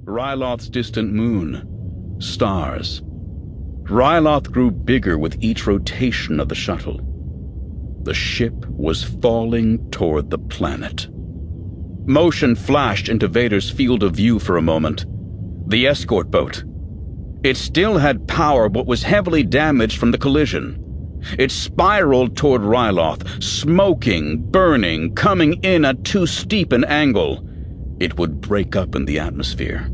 Ryloth's distant moon. Stars. Ryloth grew bigger with each rotation of the shuttle. The ship was falling toward the planet. Motion flashed into Vader's field of view for a moment. The escort boat. It still had power but was heavily damaged from the collision. It spiraled toward Ryloth, smoking, burning, coming in at too steep an angle. It would break up in the atmosphere.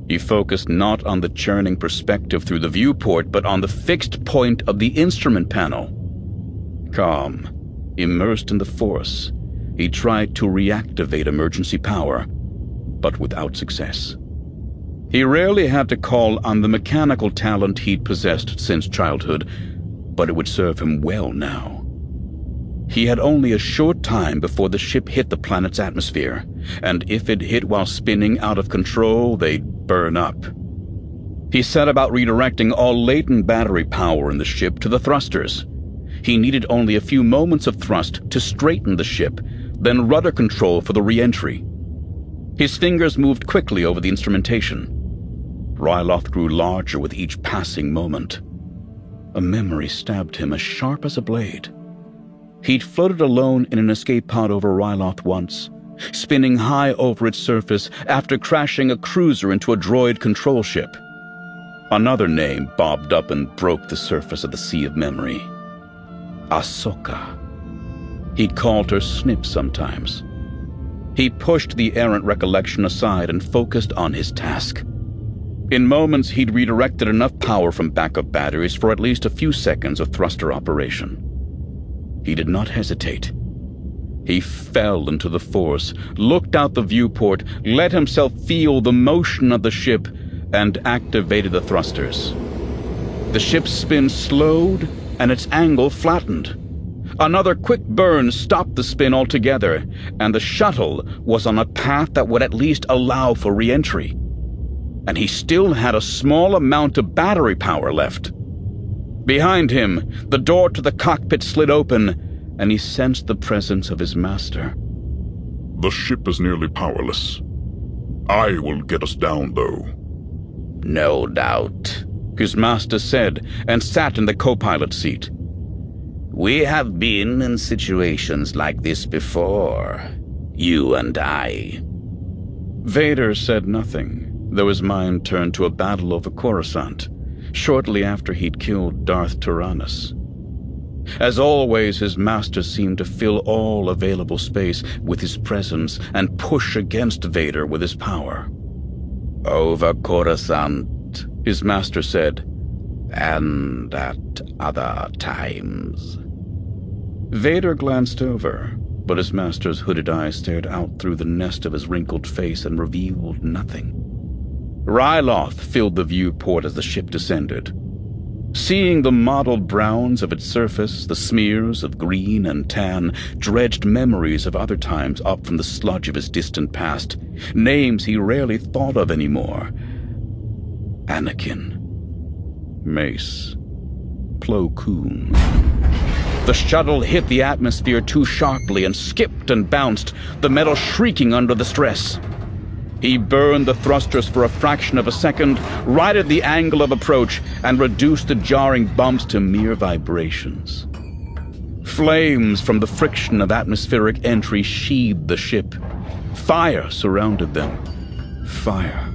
He focused not on the churning perspective through the viewport, but on the fixed point of the instrument panel. Calm, immersed in the Force, he tried to reactivate emergency power, but without success. He rarely had to call on the mechanical talent he'd possessed since childhood, but it would serve him well now. He had only a short time before the ship hit the planet's atmosphere, and if it hit while spinning out of control, they'd burn up. He set about redirecting all latent battery power in the ship to the thrusters. He needed only a few moments of thrust to straighten the ship, then rudder control for the re-entry. His fingers moved quickly over the instrumentation. Ryloth grew larger with each passing moment. A memory stabbed him as sharp as a blade. He'd floated alone in an escape pod over Ryloth once, spinning high over its surface after crashing a cruiser into a droid control ship. Another name bobbed up and broke the surface of the sea of memory. Ahsoka. He'd called her Snip sometimes. He pushed the errant recollection aside and focused on his task. In moments, he'd redirected enough power from backup batteries for at least a few seconds of thruster operation. He did not hesitate. He fell into the Force, looked out the viewport, let himself feel the motion of the ship, and activated the thrusters. The ship's spin slowed, and its angle flattened. Another quick burn stopped the spin altogether, and the shuttle was on a path that would at least allow for re-entry. And he still had a small amount of battery power left. Behind him, the door to the cockpit slid open, and he sensed the presence of his master. The ship is nearly powerless. I will get us down, though. No doubt, his master said, and sat in the co-pilot seat. We have been in situations like this before, you and I. Vader said nothing, though his mind turned to a battle over Coruscant, shortly after he'd killed Darth Tyrannus. As always, his master seemed to fill all available space with his presence and push against Vader with his power. Over Coruscant, his master said, and at other times. Vader glanced over, but his master's hooded eyes stared out through the nest of his wrinkled face and revealed nothing. Ryloth filled the viewport as the ship descended. Seeing the mottled browns of its surface, the smears of green and tan, dredged memories of other times up from the sludge of his distant past, names he rarely thought of anymore. Anakin, Mace, Plo Koon. The shuttle hit the atmosphere too sharply and skipped and bounced, the metal shrieking under the stress. He burned the thrusters for a fraction of a second, righted the angle of approach, and reduced the jarring bumps to mere vibrations. Flames from the friction of atmospheric entry sheathed the ship. Fire surrounded them. Fire.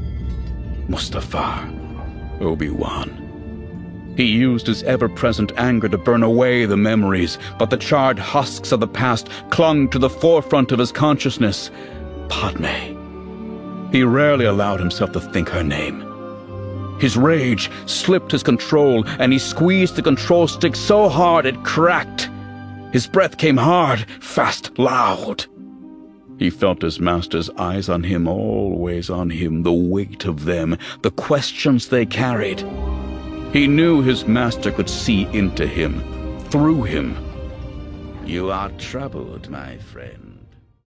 Mustafar. Obi-Wan. He used his ever-present anger to burn away the memories, but the charred husks of the past clung to the forefront of his consciousness. Padme. He rarely allowed himself to think her name. His rage slipped his control, and he squeezed the control stick so hard it cracked. His breath came hard, fast, loud. He felt his master's eyes on him, always on him, the weight of them, the questions they carried. He knew his master could see into him, through him. You are troubled, my friend.